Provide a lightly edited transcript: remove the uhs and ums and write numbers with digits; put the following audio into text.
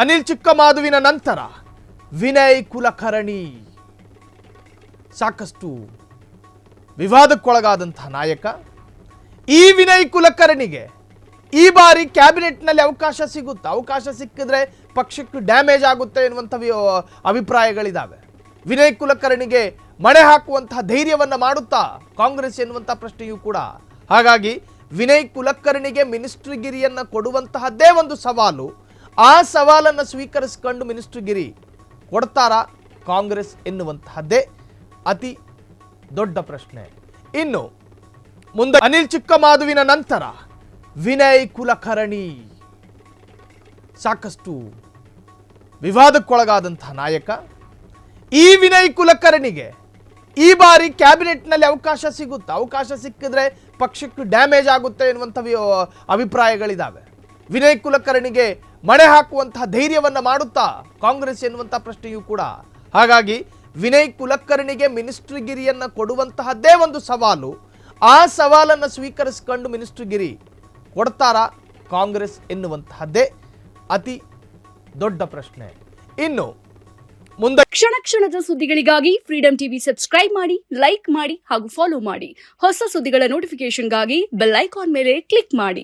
ಅನಿಲ್ ಚಿಕ್ಕಮಾದುವಿನ ನಂತರ ವಿನಯ್ ಕುಲಕರ್ಣಿ ಸಾಕಷ್ಟು ವಿವಾದಕ್ಕೊಳಗಾದಂತಹ ನಾಯಕ. ಈ ವಿನಯ್ ಕುಲಕರ್ಣಿಗೆ ಈ ಬಾರಿ ಕ್ಯಾಬಿನೆಟ್ನಲ್ಲಿ ಅವಕಾಶ ಸಿಗುತ್ತೆ. ಅವಕಾಶ ಸಿಕ್ಕಿದ್ರೆ ಪಕ್ಷಕ್ಕೆ ಡ್ಯಾಮೇಜ್ ಆಗುತ್ತೆ ಎನ್ನುವಂಥ ಅಭಿಪ್ರಾಯಗಳಿದ್ದಾವೆ. ವಿನಯ್ ಕುಲಕರ್ಣಿಗೆ ಮಣೆ ಹಾಕುವಂತಹ ಧೈರ್ಯವನ್ನು ಮಾಡುತ್ತಾ ಕಾಂಗ್ರೆಸ್ ಎನ್ನುವಂಥ ಪ್ರಶ್ನೆಯೂ ಕೂಡ. ಹಾಗಾಗಿ ವಿನಯ್ ಕುಲಕರ್ಣಿಗೆ ಮಿನಿಸ್ಟ್ರಿಗಿರಿಯನ್ನು ಕೊಡುವಂತಹದ್ದೇ ಒಂದು ಸವಾಲು. ಆ ಸವಾಲನ್ನು ಸ್ವೀಕರಿಸಿಕೊಂಡು ಮಿನಿಸ್ಟ್ರಿಗಿರಿ ಕೊಡ್ತಾರಾ ಕಾಂಗ್ರೆಸ್ ಎನ್ನುವಂತಹದ್ದೇ ಅತಿ ದೊಡ್ಡ ಪ್ರಶ್ನೆ. ಇನ್ನು ಮುಂದೆ ಅನಿಲ್ ಚಿಕ್ಕಮಾದುವಿನ ನಂತರ ವಿನಯ್ ಕುಲಕರ್ಣಿ ಸಾಕಷ್ಟು ವಿವಾದಕ್ಕೊಳಗಾದಂತಹ ನಾಯಕ. ಈ ವಿನಯ್ ಕುಲಕರ್ಣಿಗೆ ಈ ಬಾರಿ ಕ್ಯಾಬಿನೆಟ್ನಲ್ಲಿ ಅವಕಾಶ ಸಿಗುತ್ತೆ. ಅವಕಾಶ ಸಿಕ್ಕಿದ್ರೆ ಪಕ್ಷಕ್ಕೆ ಡ್ಯಾಮೇಜ್ ಆಗುತ್ತೆ ಎನ್ನುವಂಥ ಅಭಿಪ್ರಾಯಗಳಿದ್ದಾವೆ. ವಿನಯ್ ಕುಲಕರ್ಣಿಗೆ ಮಣೆ ಹಾಕುವಂತಹ ಧೈರ್ಯವನ್ನು ಮಾಡುತ್ತಾ ಕಾಂಗ್ರೆಸ್ ಎನ್ನುವಂಥ ಪ್ರಶ್ನೆಯೂ ಕೂಡ. ಹಾಗಾಗಿ ವಿನಯ್ ಕುಲಕರ್ಣಿಗೆ ಮಿನಿಸ್ಟ್ರಿಗಿರಿಯನ್ನು ಕೊಡುವಂತಹದ್ದೇ ಒಂದು ಸವಾಲು. ಆ ಸವಾಲನ್ನು ಸ್ವೀಕರಿಸಿಕೊಂಡು ಮಿನಿಸ್ಟ್ರಿಗಿರಿ ಕೊಡ್ತಾರಾ ಕಾಂಗ್ರೆಸ್ ಎನ್ನುವಂತಹದ್ದೇ ಅತಿ ದೊಡ್ಡ ಪ್ರಶ್ನೆ. ಇನ್ನು ಮುಂದೆ ಕ್ಷಣ ಕ್ಷಣದ ಸುದ್ದಿಗಳಿಗಾಗಿ ಫ್ರೀಡಂ ಟಿವಿ ಸಬ್ಸ್ಕ್ರೈಬ್ ಮಾಡಿ, ಲೈಕ್ ಮಾಡಿ ಹಾಗೂ ಫಾಲೋ ಮಾಡಿ. ಹೊಸ ಸುದ್ದಿಗಳ ನೋಟಿಫಿಕೇಶನ್ಗಾಗಿ ಬೆಲ್ ಐಕಾನ್ ಮೇಲೆ ಕ್ಲಿಕ್ ಮಾಡಿ.